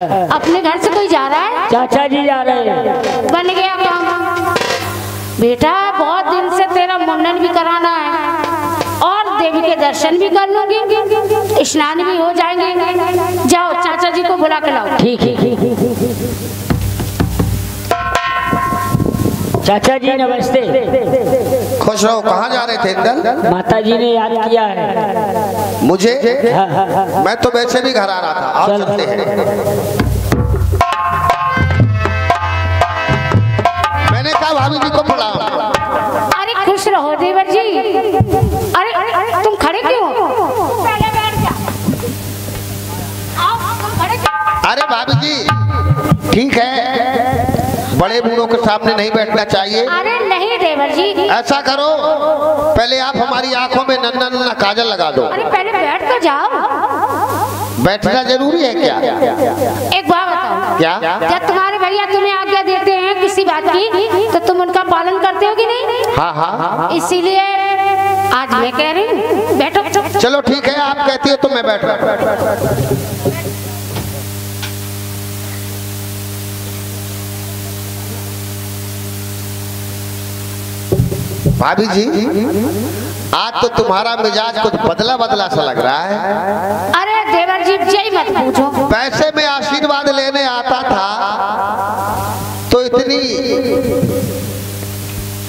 अपने घर से कोई जा रहा है? चाचा जी जा रहे हैं। बन गया काम बेटा, बहुत दिन से तेरा मुंडन भी कराना है और देवी के दर्शन भी कर लूंगी, स्नान भी हो जाएंगे। जाओ चाचा जी को बुला के लाओ। ठीक है। चाचा जी नमस्ते। खुश रहो। कहाँ जा रहे थे इंदल? माता जी ने याद किया है मुझे। हाँ। मैं तो वैसे भी घर आ रहा था। आओ चलते हैं। मैंने कहा भाभी जी को बुलाओ। अरे खुश रहो देवर जी। अरे तुम खड़े क्यों हो? पहले बैठ जा। आओ तुम खड़े क्यों? अरे भाभी जी ठीक है, बड़े बूढ़ों के सामने नहीं बैठना चाहिए। अरे नहीं देवर जी। ऐसा करो, पहले आप हमारी आंखों में नन्ना नन्ना काजल लगा दो। अरे पहले बैठ तो जाओ। बैठना जरूरी है क्या? एक बात बताओ, क्या? जब तुम्हारे भैया तुम्हें आज्ञा देते हैं किसी बात की तो तुम उनका पालन करते हो कि नहीं? हाँ हाँ। इसीलिए आज मैं कह रही हूँ बैठो। चलो ठीक है, आप कहती है तो मैं बैठ रहा हूँ। भाभी जी आज तो तुम्हारा मिजाज कुछ बदला बदला सा लग रहा है। अरे देवर जी यही मत पूछो। वैसे मैं आशीर्वाद लेने आता था तो इतनी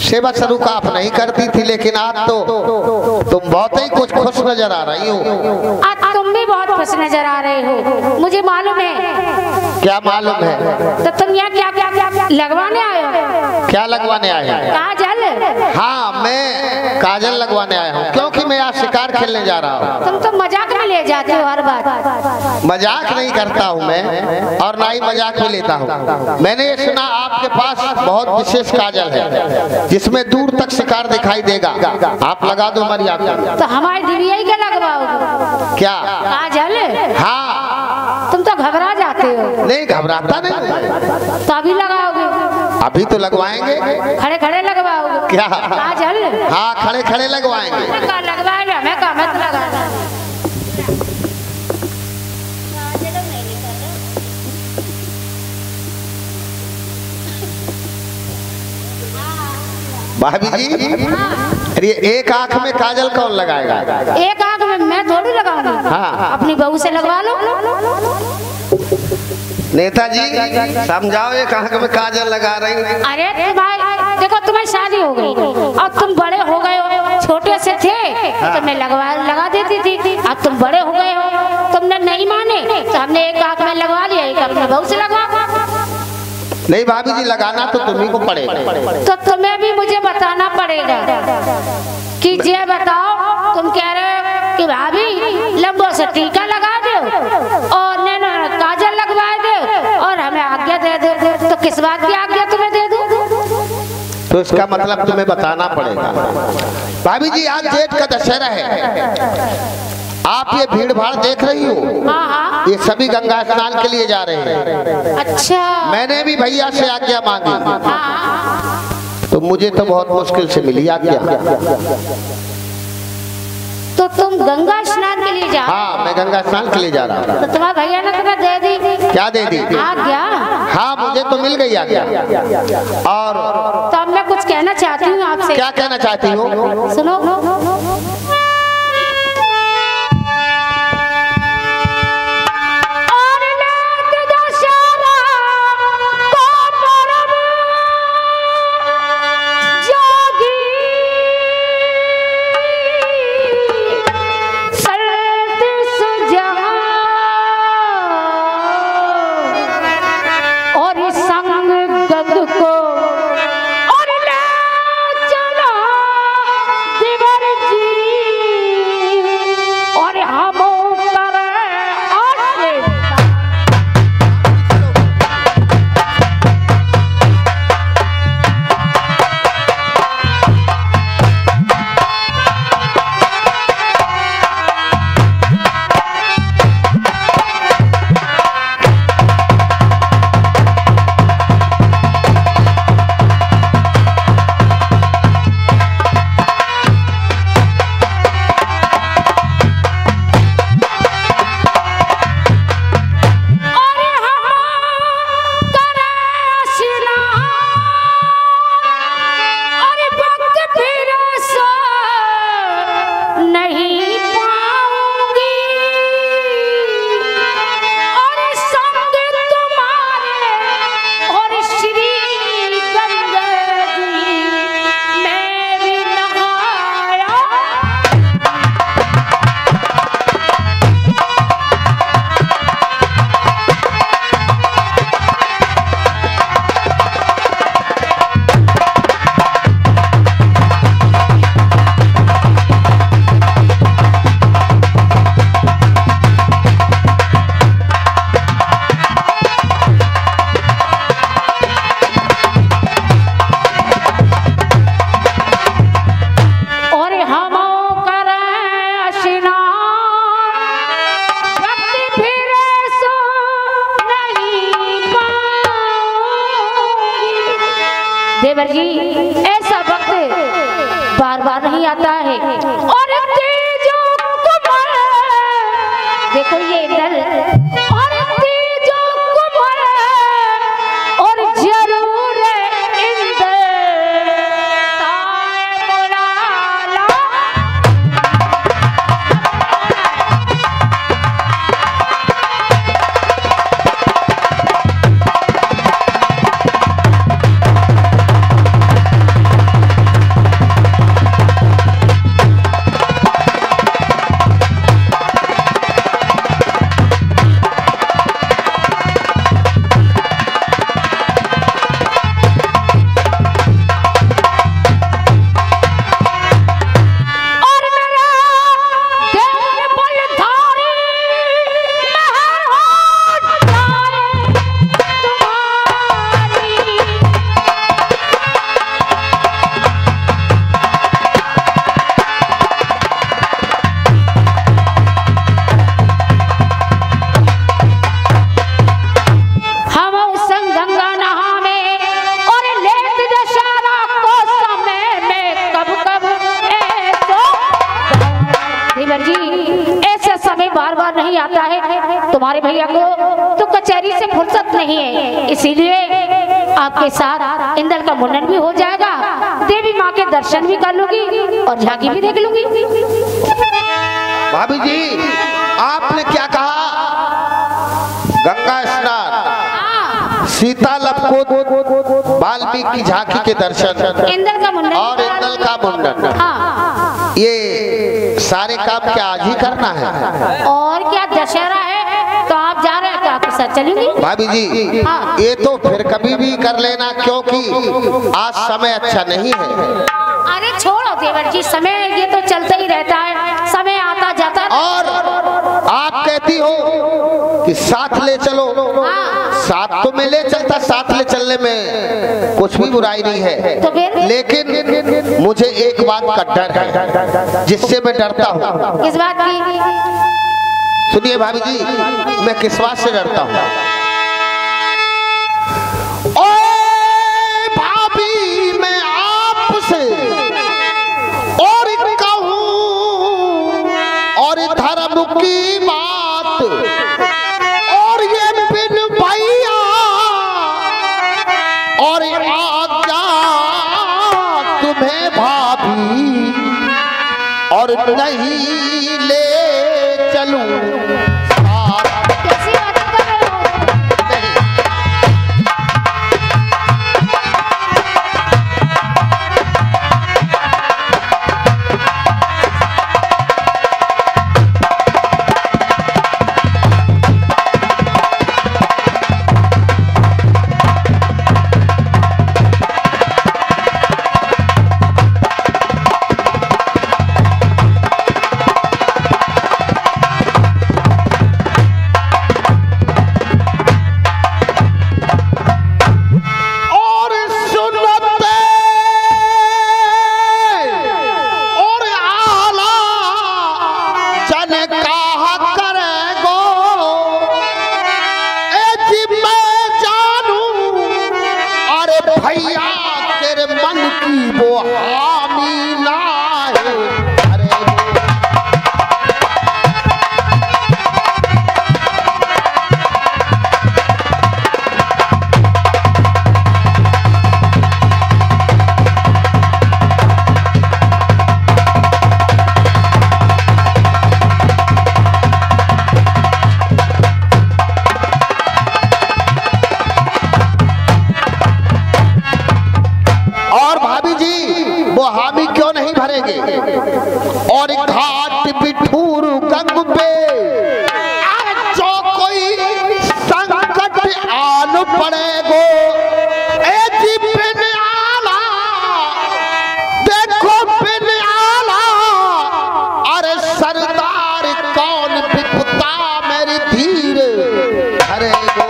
सेवा सरुका आप नहीं करती थी, लेकिन आज तो तुम बहुत ही कुछ खुश नजर आ रही हो। आज तुम भी बहुत खुश नजर आ रहे हो, मुझे मालूम है। क्या मालूम है? तो तुम यहाँ क्या लगवाने आए हो? क्या लगवाने आए हैं? काजल। हाँ मैं काजल लगवाने आया हूँ, क्योंकि मैं आज शिकार खेलने जा रहा हूँ। तुम तो मजाक में ले जाते हो हर बात। मजाक नहीं करता हूँ मैं, और ना ही मजाक में लेता हूँ। मैंने ये सुना आपके पास बहुत विशेष काजल है जिसमें दूर तक शिकार दिखाई देगा। आप लगा दो हमारी आंखों। तो हमारी डिबिया ही क्या लगवाओगे? क्या काजल? हाँ। तुम तो घबरा जाते हो। नहीं घबराता नहीं। तो अभी लगाओगे? अभी तो लगवाएंगे। खड़े खड़े लगवाओगे? क्या? काजल? हाँ खड़े खड़े लगवाएंगे। लगवाएगा, मैं कहा मत लगाना। भाभी जी अरे एक आंख में काजल कौन लगाएगा? एक आंख में मैं थोड़ी लगाऊंगी। हाँ। अपनी बहू से लगवा लो। नेताजी समझाओ, एक आंख में काजल लगा रही। अरे तुम्हारी देखो, तुम्हें शादी हो गई और तुम बड़े हो गए हो। छोटे से थे तो मैं लगा देती थी, अब तुम बड़े हो गए हो, तुमने नहीं माने तो हमने एक आंख में लगवा लिया, एक अपनी बहू से लगवा। नहीं भाभी जी लगाना तो तुम्हीं को पड़ेगा। तो तुम्हें भी मुझे बताना पड़ेगा कि ये बताओ, तुम कह रहे हो कि भाभी लंबो से टीका लगा दो और नैनो काजल लगवा दो और हमें आज्ञा दे दो, तो किस बात की आज्ञा तुम्हें दे दूं? तो इसका मतलब तुम्हें बताना पड़ेगा। भाभी जी आज जेठ का दशहरा है, आप ये भीड़ भाड़ देख रही हो? हाँ। ये सभी गंगा स्नान के लिए जा रहे हैं। अच्छा। मैंने भी भैया से आज्ञा मांगी। हाँ। तो मुझे तो बहुत मुश्किल से मिली आज्ञा। तो तुम गंगा स्नान के लिए जा? हाँ मैं गंगा स्नान के लिए जा रहा हूँ। तो तुम्हारे भैया ने तुम्हें दे दी? क्या दे दी? आज्ञा। हाँ मुझे तो मिल गई आज्ञा। और तो अब मैं कुछ कहना चाहती हूँ आपसे। क्या कहना चाहती हूँ? सुनो। देवर जी देवर जी ऐसा वक्त बार बार नहीं आता है। और तेजो कुमार देखो ये दल और तेजो कुमार और जरूर इंद्र ताए मुलाला। आता है तुम्हारे भैया को तो कचहरी से फुर्सत नहीं है, इसीलिए आपके साथ इंदल का मुंडन भी हो जाएगा, देवी माँ के दर्शन भी कर लूंगी और झांकी भी देख लूंगी। भाभी जी आपने क्या कहा? गंगा स्नान, सीता लपको, वाल्मीकि की झांकी के दर्शन, इंदल का मुंडन और इंदल का मुंडन। हाँ। ये सारे काम क्या आज ही करना है? और क्या दशहरा है तो आप जा रहे हैं तो आपके साथ चलेंगे। भाभी जी हाँ। ये तो फिर कभी भी कर लेना, क्योंकि आज समय अच्छा नहीं है। अरे छोड़ो देवर जी, समय ये तो चलता ही रहता है, समय आता जाता। और आप कहती हो कि साथ ले चलो, साथ तो मैं ले चलता, साथ ले चलने में कुछ भी बुराई नहीं है, तो फिर? लेकिन मुझे एक बात का डर है जिससे मैं डरता हूँ। किस बात की? सुनिए भाभी जी, मैं किस बात से डरता हूँ? ओए भाभी मैं आपसे और कहूँ और धर्म की बात, और ये बिन भैया और आज्ञा तुम्हें भाभी और नहीं ले चलूं। कैसी बात कर रहे हो? और घाट बिठूर गंग पे जो कोई संकट आन पड़ेगो, बिन आला देखो बिन आला, अरे सरदार कौन विपता मेरी धीर धरेगो।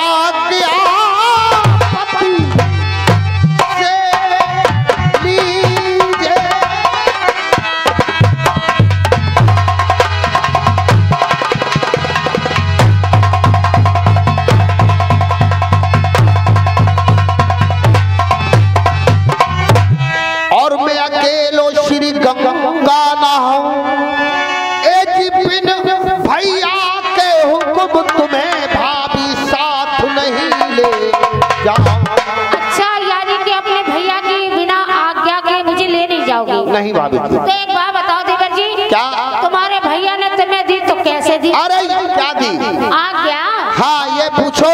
आज्ञा पति से लीजिए। और मैं अकेलो श्री गंगा नहाऊं, भैया के हुक्म तुम्हें भाभी साथ नहीं ले जाओ। अच्छा, यानी कि अपने भैया की बिना आज्ञा के मुझे ले नहीं जाओगे? नहीं भाभी जी। तो एक बात बताओ देवर जी, क्या तुम्हारे भैया ने तुम्हें दी तो कैसे दी? अरे क्या दी? आज्ञा। हाँ, ये पूछो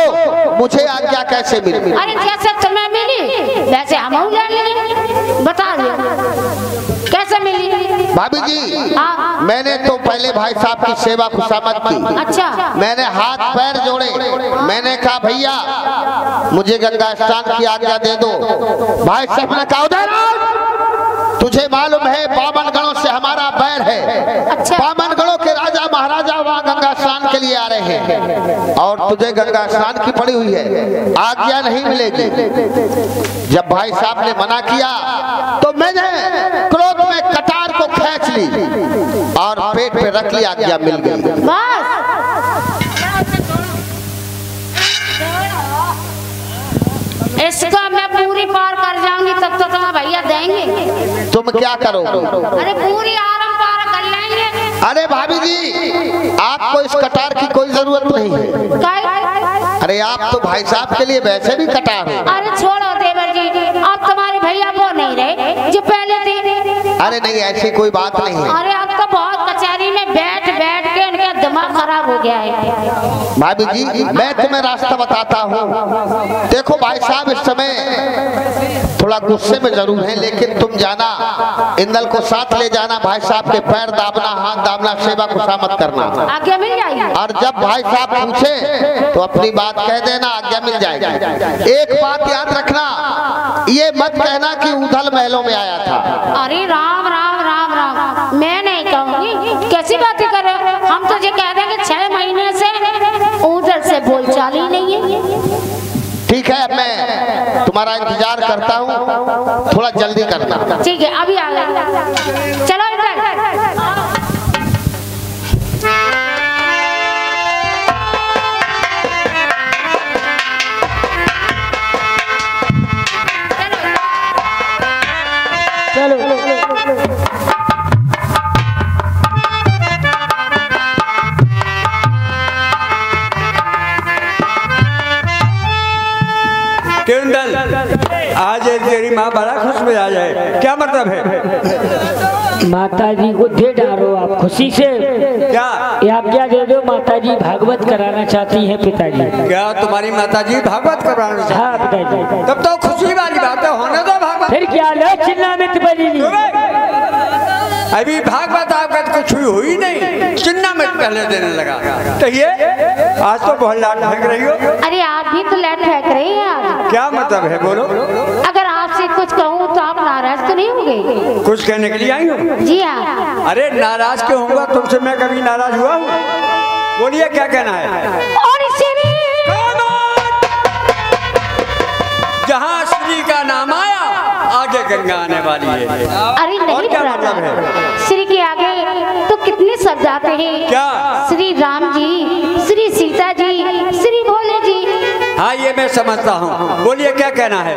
मुझे आज्ञा कैसे मिली? अरे जैसे तुम्हें मिली वैसे हम ले लेंगे, बता दो कैसे मिली? भाभी जी, मैंने तो पहले भाई साहब की सेवा खुशामद की। अच्छा। मैंने हाथ पैर जोड़े, मैंने कहा भैया मुझे गंगा स्नान की आज्ञा दे दो। भाई साहब ने कहा उधर तुझे मालूम है बावन गणों से हमारा बैर है। अच्छा। बावन गणों के राजा महाराजा वहाँ गंगा स्नान के लिए आ रहे हैं और तुझे गंगा स्नान की पड़ी हुई है, आज्ञा नहीं मिलेगी। जब भाई साहब ने मना किया तो मैंने क्रोध में कटार को खींच ली और पेट पे रख ली, आज्ञा मिल गई। इसका मैं पूरी पार कर जाऊंगी तब तो तुम्हारा भैया देंगे। तुम क्या करोगे? अरे पूरी आराम पार कर लेंगे। अरे भाभी जी, आपको इस कटार की कोई जरूरत नहीं है। अरे आप तो भाई साहब के लिए वैसे भी कटार हो। अरे छोड़ो देवर जी, अब तुम्हारे भैया वो नहीं रहे जो पहले थे। अरे नहीं, ऐसी कोई बात नहीं है। अरे अब तो बहुत कचहरी में बैठ बैठ के उनका दिमाग खराब हो गया है। भाभी जी, मैं तुम्हें रास्ता बताता हूँ। देखो भाई साहब इस समय थोड़ा गुस्से में जरूर है, लेकिन तुम जाना इंदल को साथ ले जाना, भाई साहब के पैर दाबना, हाथ दाबना, सेवा खुशामद करना। आज्ञा मिल जाएगी। और जब भाई साहब पूछे तो अपनी बात कह देना, आज्ञा मिल जाएगी। एक बात याद रखना, ये मत कहना कि उधल महलों में आया था। अरे राम राम राम राम, मैं नहीं कहूँगी, कैसी बातें कर रहे हो? हम तुझे कह देंगे 6 महीने से उधर से बोलचाल ही नहीं है। ठीक है, मैं तुम्हारा इंतजार करता हूँ, थोड़ा जल्दी करना। ठीक है, अभी आ गए। चलो इधर। चलो आज तेरी माँ बड़ा खुश में आ जाए, क्या मतलब है? माता जी को दे डालो आप खुशी से। क्या आप क्या दे दो? माता जी भागवत कराना चाहती हैं पिताजी। क्या तुम्हारी माता जी भागवत कराना चाहती? हाँ पिताजी। तब तो खुशी वाली बात है, होने दो भागवत। फिर क्या लो चिल्ला में बनी? अभी भागवत आपका कुछ हुई नहीं, चिन्ना में पहले देने लगा। तो ये आज तो बहुत लाट फेंक रही हो। अरे आप भी तो लाट फेंक रही हैं आज। क्या मतलब है, बोलो। अगर आपसे कुछ कहूँ तो आप नाराज तो नहीं होंगे? कुछ कहने के लिए आई हो? जी हाँ। अरे नाराज क्यों होगा? तुमसे मैं कभी नाराज हुआ हूँ? बोलिए क्या कहना है? और जहाँ श्री का नाम आया आगे गंगा आने वाली है। अरे नहीं, क्या मतलब है? श्री के आगे तो कितने शब्द आते हैं। क्या? श्री राम जी, श्री सीता जी, श्री भोले जी। हाँ, ये मैं समझता हूँ। बोलिए क्या कहना है?